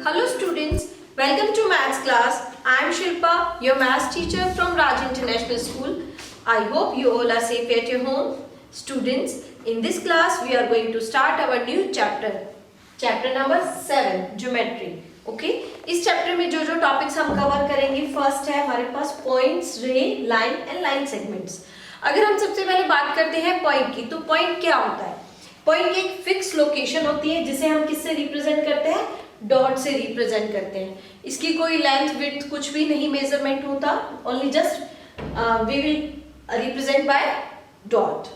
Hello students, welcome to maths class. I am Shilpa, your maths teacher from Raj International School. I hope you all are safe at your home. Students, in this class we are going to start our new chapter number 7, geometry. Okay? इस chapter में जो topics हम cover करेंगे, first है हमारे पास points, रे, line and line segments. अगर हम सबसे पहले बात करते हैं पॉइंट की, तो पॉइंट क्या होता है? पॉइंट एक फिक्स लोकेशन होती है जिसे हम किससे रिप्रेजेंट करते हैं? डॉट से रिप्रेजेंट करते हैं. इसकी कोई लेंथ विड्थ कुछ भी नहीं मेजरमेंट होता, only just we will represent by dot.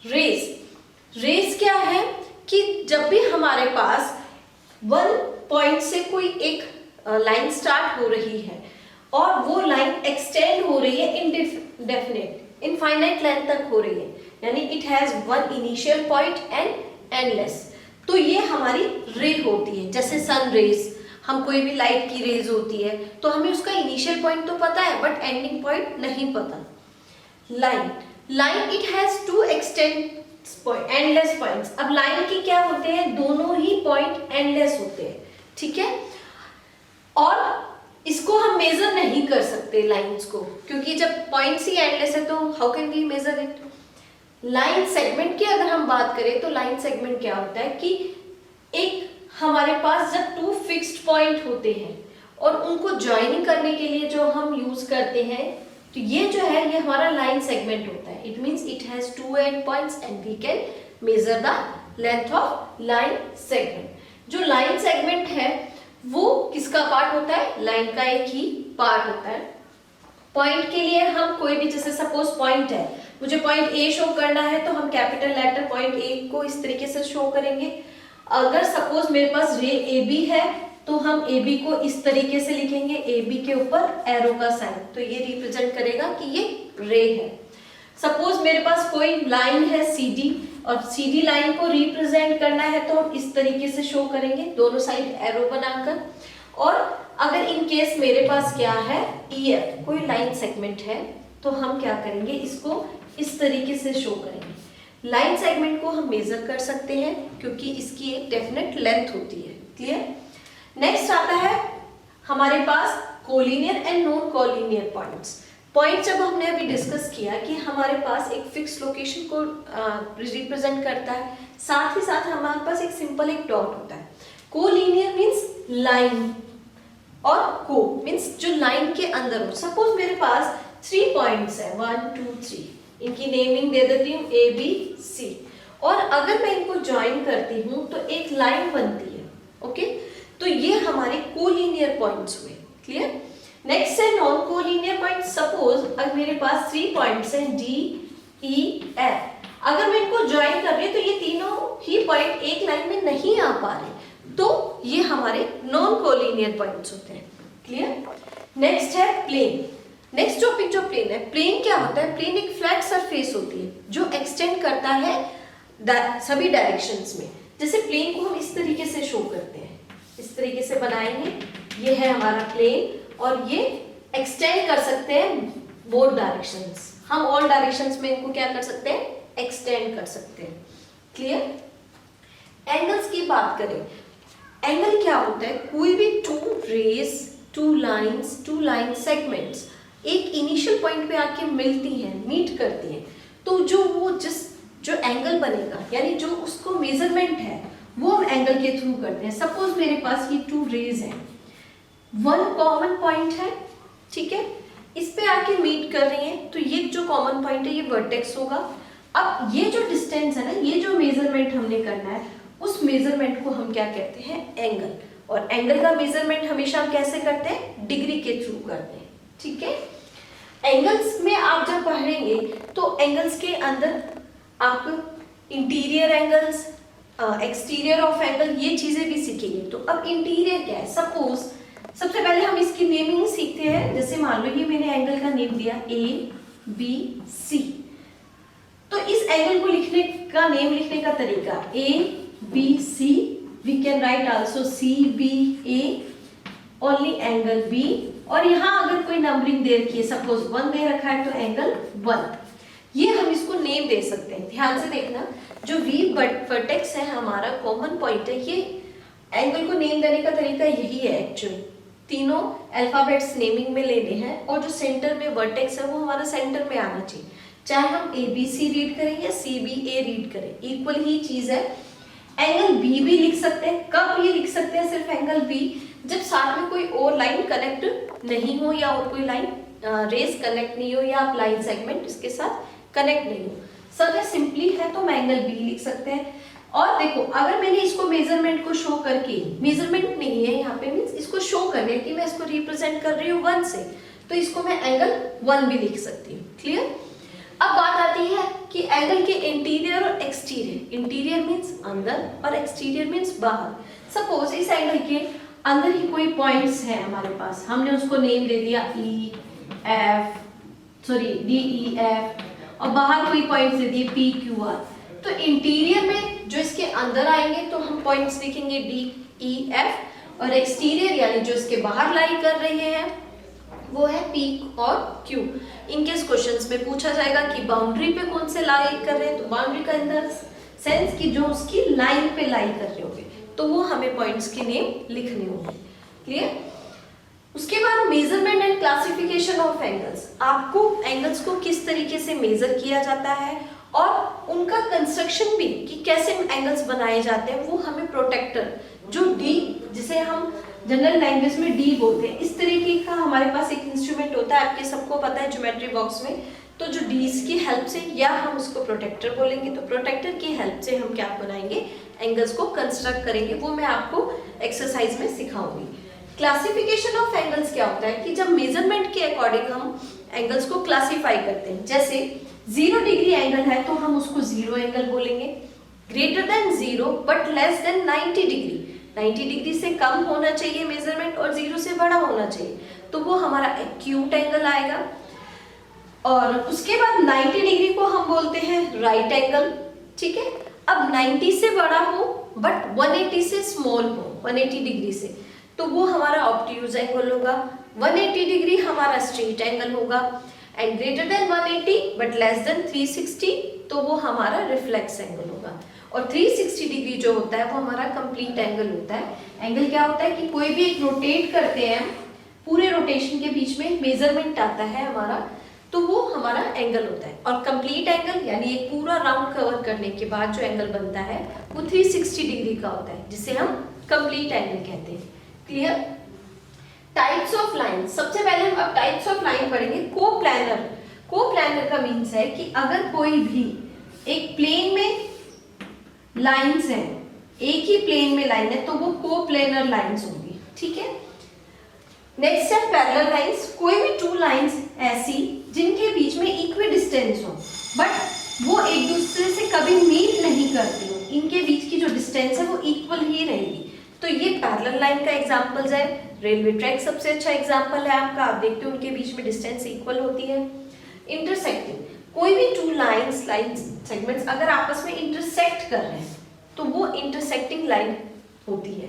Rays क्या है कि जब भी हमारे पास वन पॉइंट से कोई एक लाइन स्टार्ट हो रही है और वो लाइन एक्सटेंड हो रही है इनडेफिनेट इनफाइनाइट लेंथ तक हो रही है, यानी it has one initial point and endless, तो ये हमारी रे होती है. जैसे सन रेज, हम कोई भी लाइट की रेज होती है तो हमें उसका इनिशियल पॉइंट तो पता है बट एंडिंग पॉइंट नहीं पता. Line it has two endless points. अब लाइन की क्या होते हैं? दोनों ही पॉइंट एंडलेस होते हैं, ठीक है. और इसको हम मेजर नहीं कर सकते लाइंस को, क्योंकि जब पॉइंट्स ही एंडलेस है तो how can we measure it. Line segment की अगर हम बात करें तो लाइन सेगमेंट क्या होता है कि एक हमारे पास जब टू फिक्स्ड पॉइंट होते हैं और उनको ज्वाइनिंग करने के लिए जो हम यूज करते हैं, तो ये जो है ये हमारा लाइन सेगमेंट होता है. It means it has two end points and we can measure the length of line segment. जो लाइन सेगमेंट है वो किसका पार्ट होता है? लाइन का एक ही पार्ट होता है. पॉइंट के लिए हम कोई भी, जैसे सपोज पॉइंट है, मुझे पॉइंट ए शो करना है तो हम कैपिटल लेटर पॉइंट ए को इस तरीके से शो करेंगे. अगर सपोज मेरे पास रे ए बी है तो हम ए बी को इस तरीके से लिखेंगे, ए बी के ऊपर एरो का साइन, तो ये रिप्रेजेंट करेगा कि ये रे है. सपोज मेरे पास कोई लाइन है सी डी और सी डी लाइन को रिप्रेजेंट करना है तो हम इस तरीके से शो करेंगे, दोनों साइड एरो बनाकर. और अगर इन केस मेरे पास क्या है, ई एफ कोई लाइन सेगमेंट है, तो हम क्या करेंगे, इसको इस तरीके से शो करेंगे. लाइन सेगमेंट को हम मेजर कर सकते हैं क्योंकि इसकी एक डेफिनेट लेंथ होती है. क्लियर. नेक्स्ट आता है हमारे पास collinear and non collinear points. Point जब हमने अभी डिस्कस किया कि हमारे पास एक फिक्स लोकेशन को रिप्रेजेंट करता है, साथ ही साथ हमारे पास एक सिंपल एक डॉट होता है. कोलिनियर मींस लाइन और को मींस जो लाइन के अंदर हो. सपोज मेरे पास 3 पॉइंट्स है, 1 2 3, इनकी नेमिंग दे देती हूँ ए बी सी, और अगर मैं इनको ज्वाइन करती हूँ तो एक लाइन बनती है. ओके, तो ये हमारे कोलिनियर पॉइंट्स हुए. क्लियर. नेक्स्ट है नॉन कोलिनियर पॉइंट. सपोज अगर मेरे पास 3 पॉइंट्स हैं डी ई एफ, अगर मैं इनको ज्वाइन कर रही हूँ तो ये तीनों ही पॉइंट एक लाइन में नहीं आ पा रहे, तो ये हमारे नॉन कोलिनियर पॉइंट्स होते हैं. क्लियर. नेक्स्ट है प्लेन. नेक्स्ट टॉपिक जो प्लेन है, प्लेन क्या होता है? प्लेन एक फ्लैट सरफेस होती है जो एक्सटेंड करता है सभी डायरेक्शंस में. जैसे प्लेन को हम इस तरीके से शो करते हैं, इस तरीके से बनाएंगे, ये है हमारा प्लेन और ये एक्सटेंड कर सकते हैं बोथ डायरेक्शंस. हम ऑल डायरेक्शंस में इनको क्या कर सकते हैं? एक्सटेंड कर सकते हैं. क्लियर. एंगल्स की बात करें, एंगल क्या होता है? कोई भी two rays, two lines, two line segments एक इनिशियल पॉइंट पे आके मिलती हैं, मीट करती हैं, तो जो एंगल बनेगा, यानी जो उसको मेजरमेंट है वो हम एंगल के थ्रू करते हैं. सपोज मेरे पास ये टू रेज हैं, वन कॉमन पॉइंट है, ठीक है, इस पे आके मीट कर रही हैं, तो ये जो कॉमन पॉइंट है ये वर्टेक्स होगा. अब ये जो डिस्टेंस है ना, ये जो मेजरमेंट हमने करना है, उस मेजरमेंट को हम क्या कहते हैं? एंगल. और एंगल का मेजरमेंट हमेशा हम कैसे करते हैं? डिग्री के थ्रू करते हैं. ठीक है. एंगल्स में आप जब पढ़ेंगे तो एंगल्स के अंदर आप interior angles, exterior of angle, ये चीजें भी सीखेंगे. तो अब इंटीरियर क्या है? सपोज सबसे पहले हम इसकी नेमिंग सीखते हैं. जैसे मान लो ये मैंने एंगल का नेम दिया ए बी सी, तो इस एंगल को लिखने का, नेम लिखने का तरीका A B C, we can write also C B A, only angle B. और यहाँ अगर कोई नंबरिंग दे रखी है, सपोज 1 दे रखा है तो एंगल 1, ये हम इसको नेम दे सकते हैं. ध्यान से देखना, जो वी वर्टेक्स है हमारा कॉमन पॉइंट है, ये एंगल को नेम देने का तरीका यही है एक्चुअली, तीनों अल्फाबेट्स नेमिंग में लेने हैं और जो सेंटर में वर्टेक्स है वो हमारा सेंटर में आना चाहिए, चाहे हम ABC रीड करें या CBA रीड करें, इक्वल ही चीज है। एंगल B भी लिख सकते हैं, कब ये लिख सकते हैं सिर्फ एंगल B, जब साथ में कोई और लाइन कनेक्ट नहीं हो या और कोई लाइन रेस कनेक्ट नहीं हो या आप लाइन सेगमेंट इसके साथ कनेक्ट नहीं हो। सर सिंपली है तो हम एंगल B लिख सकते हैं। और देखो अगर मैंने इसको मेजरमेंट को शो करके, मेजरमेंट नहीं है यहाँ पे, मींस इसको शो करने कि मैं इसको रिप्रेजेंट कर रही हूँ 1 से, तो इसको मैं एंगल 1 भी लिख सकती हूँ। क्लियर। अब बात आती है कि एंगल के इंटीरियर और एक्सटीरियर, इंटीरियर मींस अंदर और एक्सटीरियर मींस बाहर। सपोज इस एंगल के अंदर ही कोई पॉइंट्स हैं हमारे पास, हमने उसको नेम दे दिया DEF और बाहर कोई पॉइंट्स दे दिए PQR। तो इंटीरियर में जो इसके अंदर आएंगे तो हम पॉइंट्स लिखेंगे DEF और एक्सटीरियर यानी जो इसके बाहर लाई कर रहे हैं वो है P और Q। इनकेस क्वेश्चंस में पूछा जाएगा कि बाउंड्री पे कौन से लाई कर रहे हैं, तो बाउंड्री का इन द सेंस कि जो उसकी लाइन पे लाई कर रहे होंगे, तो वो हमें पॉइंट्स के नेम लिखने होंगे। क्लियर। उसके बाद measurement and classification of angles, आपको एंगल्स को किस तरीके से मेजर किया जाता है और उनका कंस्ट्रक्शन भी कि कैसे एंगल्स बनाए जाते हैं, वो हमें प्रोटेक्टर जो D, जिसे हम जनरल लैंग्वेज में D बोलते हैं, इस तरीके का हमारे पास एक इंस्ट्रूमेंट होता है, आपके सबको पता है ज्योमेट्री बॉक्स में। तो जो D's की हेल्प से, या हम उसको प्रोटेक्टर बोलेंगे, तो प्रोटेक्टर की हेल्प से हम क्या बनाएंगे, एंगल्स को कंस्ट्रक्ट करेंगे, वो मैं आपको एक्सरसाइज में सिखाऊंगी। क्लासिफिकेशन ऑफ एंगल्स क्या होता है कि जब मेजरमेंट के अकॉर्डिंग हम एंगल्स को क्लासीफाई करते हैं, जैसे 0 डिग्री एंगल है तो हम उसको 0 एंगल बोलेंगे, greater than 0 but less than 90 degree, 90 degree से कम होना चाहिए मेजरमेंट और 0 से बड़ा होना चाहिए, तो वो हमारा एक्यूट एंगल आएगा। और उसके बाद 90 डिग्री को हम बोलते हैं राइट एंगल। ठीक है। अब 90 से बड़ा हो बट 180 से स्मॉल हो, 180 डिग्री से, तो वो हमारा ऑब्ट्यूज एंगल होगा। 180 डिग्री हमारा स्ट्रेट एंगल होगा and greater than 180 but less than 360, तो वो हमारा रिफ्लेक्स एंगल होगा। और 360 डिग्री जो होता है वो हमारा कंप्लीट एंगल होता है। एंगल क्या होता है कि कोई भी एक रोटेट करते हैं, पूरे रोटेशन के बीच में मेजरमेंट आता है हमारा, तो वो हमारा एंगल होता है। और कंप्लीट एंगल यानी एक पूरा राउंड कवर करने के बाद जो एंगल बनता है वो 360 डिग्री का होता है, जिसे हम कंप्लीट एंगल कहते हैं। क्लियर। टाइप्स ऑफ लाइन, सबसे पहले हम अब टाइप्स ऑफ लाइन पढ़ेंगे। कोप्लानर, कोप्लानर का मीन्स है कि अगर कोई भी एक प्लेन में लाइंस हैं, एक ही प्लेन में लाइन है, तो वो कोप्लानर लाइंस होंगी। ठीक है। नेक्स्ट है पैरेलल लाइंस, कोई भी 2 लाइंस ऐसी जिनके बीच में इक्वी डिस्टेंस हो बट वो एक दूसरे से कभी मीट नहीं करती हो, इनके बीच की जो डिस्टेंस है वो इक्वल ही रहेगी, तो ये पैरेलल लाइन का एग्जांपल्स है। रेलवे ट्रैक सबसे अच्छा एग्जांपल है आपका, आप देखते हो उनके बीच में डिस्टेंस इक्वल होती है। इंटरसेक्टिंग, कोई भी 2 लाइंस, लाइन सेगमेंट्स अगर आपस में इंटरसेक्ट कर रहे हैं तो वो इंटरसेक्टिंग लाइन होती है।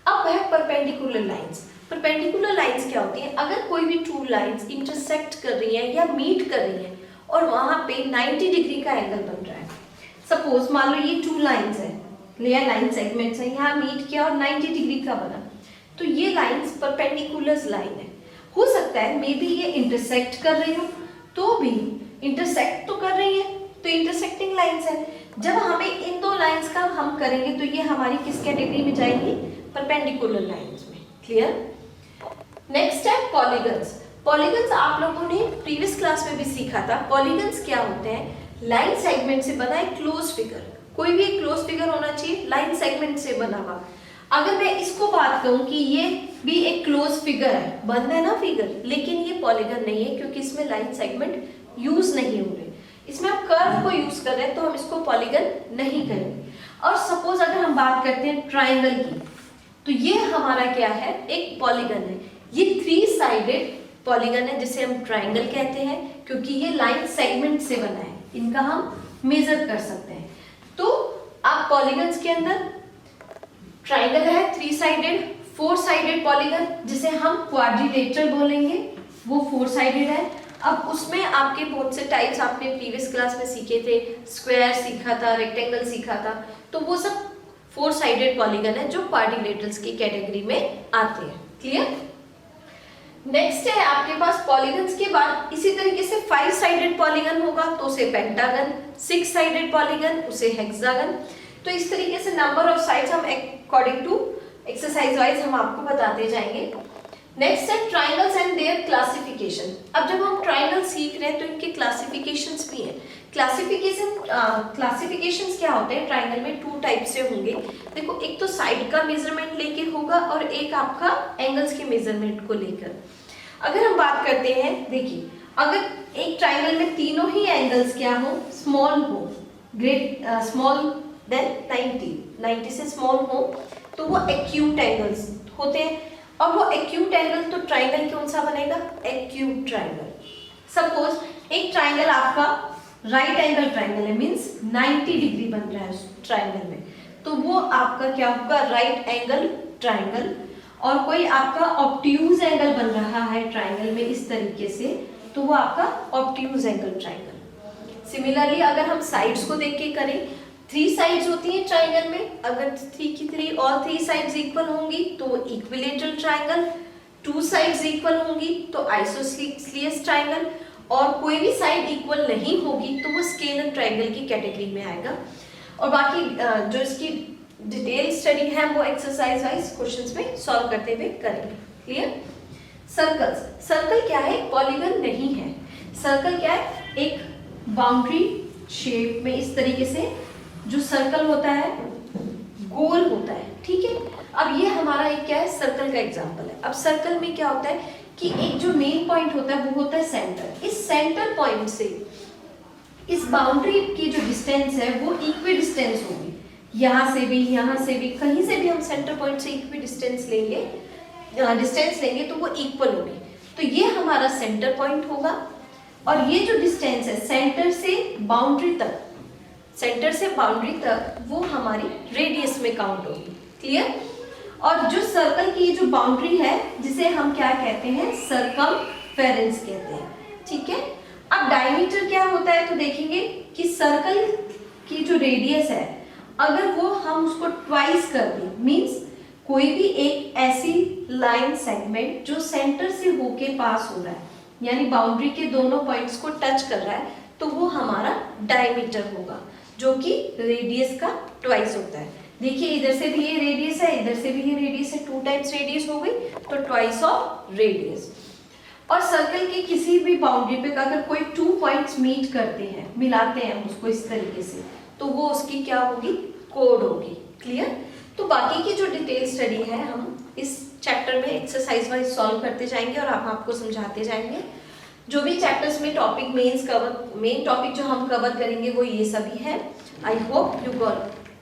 अब है परपेंडिकुलर लाइंस। परपेंडिकुलर लाइंस क्या होती हैं, अगर कोई भी 2 लाइंस इंटरसेक्ट कर रही हैं या मीट कर रही हैं और वहां पे 90 डिग्री का एंगल बन रहा है। सपोज मान लो ये 2 लाइंस है या लाइन सेगमेंट्स है, यहाँ मीट किया और 90 डिग्री का बना, तो ये लाइंस परपेंडिकुलर लाइन है। हो सकता है मे बी ये इंटरसेक्ट कर रही हो, तो भी इंटरसेक्ट तो कर रही है, तो इंटरसेक्टिंग लाइंस है। जब हमें इन 2 लाइंस का हम करेंगे तो ये हमारी किस कैटेगरी में जाएगी, परपेंडिकुलर लाइंस में। क्लियर। नेक्स्ट है पॉलीगन्स। पॉलीगन्स आप लोगों ने प्रीवियस क्लास में भी सीखा था। पॉलीगन्स क्या होते हैं, लाइन सेगमेंट से बना एक क्लोज फिगर, कोई भी एक क्लोज फिगर होना चाहिए लाइन सेगमेंट से बना हुआ। अगर मैं इसको बात करूं कि ये भी एक क्लोज फिगर है, बंद है ना फिगर, लेकिन ये पॉलीगन नहीं है क्योंकि इसमें लाइन सेगमेंट यूज नहीं हो रहे, इसमें आप कर्व को यूज कर रहे हैं, तो हम इसको पॉलीगन नहीं करेंगे। और सपोज अगर हम बात करते हैं ट्राइंगल की, तो ये हमारा क्या है, एक पॉलीगन है। ये 3 साइडेड पॉलीगन है जिसे हम ट्राइंगल कहते हैं क्योंकि ये लाइन सेगमेंट से बना है, इनका हम मेजर कर सकते हैं। तो आप पॉलीगन्स के अंदर ट्राइंगल है 3 साइडेड, 4 साइडेड पॉलीगन जिसे हम क्वाड्रिलेटरल बोलेंगे, वो 4 साइडेड है। अब उसमें आपके बहुत से टाइप्स आपने प्रीवियस क्लास में सीखे थे, स्क्वायर सीखा था, रेक्टेंगल सीखा था, तो वो सब 4 साइडेड पॉलीगन है जो क्वाड्रिलेटरल्स की कैटेगरी में आते हैं। क्लियर? नेक्स्ट है आपके पास पॉलीगन्स के बाद इसी तरीके से 5 साइडेड पॉलीगन होगा तो उसे पेंटागन, 6 साइडेड पॉलीगन उसे हेक्सागन। तो इस तरीके से नंबर ऑफ साइड्स हम अकॉर्डिंग टू एक्सरसाइज वाइज हम आपको बताते जाएंगे। नेक्स्ट है ट्राइंगल्स एंड देयर क्लासिफिकेशन। अब जब हम ट्राइंगल सीख रहे हैं तो इनके क्लासिफिकेशंस भी हैं। क्लासिफिकेशंस क्या होते हैं? ट्राइंगल में 2 टाइप से होंगे। देखो, एक तो साइड का मेजरमेंट लेके होगा और एक आपका एंगल्स के मेजरमेंट को लेकर। अगर हम बात करते हैं, देखिए, अगर एक ट्राइंगल में तीनों ही एंगल्स क्या हो, स्मॉल हो, स्मॉल देन 90 से स्मॉल हो, तो वो एक्यूट एंगल्स होते हैं। और वो एक्यूट एंगल तो ट्राइंगल कौन सा बनेगा? Acute triangle. सपोज एक ट्राइंगल आपका राइट एंगल ट्राइंगल है, मींस 90 डिग्री बन रहा है उस ट्राइंगल में, तो वो आपका क्या होगा? Right angle triangle. और कोई आपका ऑब्ट्यूज एंगल बन रहा है ट्राइंगल में इस तरीके से, तो वो आपका ऑब्ट्यूज एंगल ट्राइंगल। सिमिलरली अगर हम साइड्स को देख के करें, 3 साइड्स होती हैं ट्राइंगल में, अगर 3 की 3 और 3 साइड्स इक्वल होंगी तो वो इक्विलेटरल ट्राइंगल, 2 साइड्स इक्वल होंगी तो आइसोसेलेस ट्राइंगल, और कोई भी साइड इक्वल नहीं होगी तो वो स्केलर ट्राइंगल की कैटेगरी में आएगा। और बाकी जो इसकी डिटेल स्टडी है वो एक्सरसाइज वाइज क्वेश्चंस में सॉल्व करते हुए करेंगे। क्लियर? सर्कल्स। सर्कल क्या है? पॉलीगन नहीं है। सर्कल क्या है? एक बाउंड्री शेप में इस तरीके से जो सर्कल होता है गोल होता है। ठीक है, अब ये हमारा एक क्या है? सर्कल का एग्जांपल है। अब सर्कल में क्या होता है कि एक जो मेन पॉइंट होता है वो होता है सेंटर। इस सेंटर पॉइंट से इस बाउंड्री की जो डिस्टेंस है वो इक्वी डिस्टेंस होगी। यहाँ से भी, यहाँ से भी, कहीं से भी हम सेंटर पॉइंट से इक्वी डिस्टेंस लेंगे तो वो इक्वल होगी। तो ये हमारा सेंटर पॉइंट होगा और ये जो डिस्टेंस है सेंटर से बाउंड्री तक वो हमारी रेडियस में काउंट होगी। क्लियर? और जो सर्कल की जो बाउंड्री है जिसे हम क्या कहते हैं? सर्कमफेरेंस कहते हैं। ठीक है, अब डायमीटर क्या होता है तो देखेंगे कि सर्कल की जो रेडियस है अगर वो हम उसको ट्वाइस कर दें, मींस कोई भी एक ऐसी लाइन सेगमेंट जो सेंटर से होके पास हो रहा है, यानी बाउंड्री के दोनों पॉइंट्स को टच कर रहा है, तो वो हमारा डायमीटर होगा, जो कि रेडियस का ट्वाइस होता है। देखिए, इधर से भी ये रेडियस है, इधर से भी ये रेडियस है, 2 टाइम्स रेडियस हो गई, तो ट्वाइस ऑफ रेडियस। और सर्कल की किसी भी बाउंड्री पे अगर कोई 2 पॉइंट्स मीट करते हैं, मिलाते हैं उसको इस तरीके से, तो वो उसकी क्या होगी? कोड होगी। क्लियर? तो बाकी की जो डिटेल स्टडी है हम इस चैप्टर में एक्सरसाइज वाइज सॉल्व करते जाएंगे और हम आपको समझाते जाएंगे। जो भी चैप्टर्स में टॉपिक मेन टॉपिक जो हम कवर करेंगे वो ये सभी है। I hope you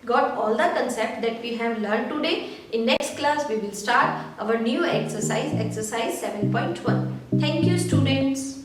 got all the concept that we have learned today. In next class we will start our new exercise 7.1. Thank you students.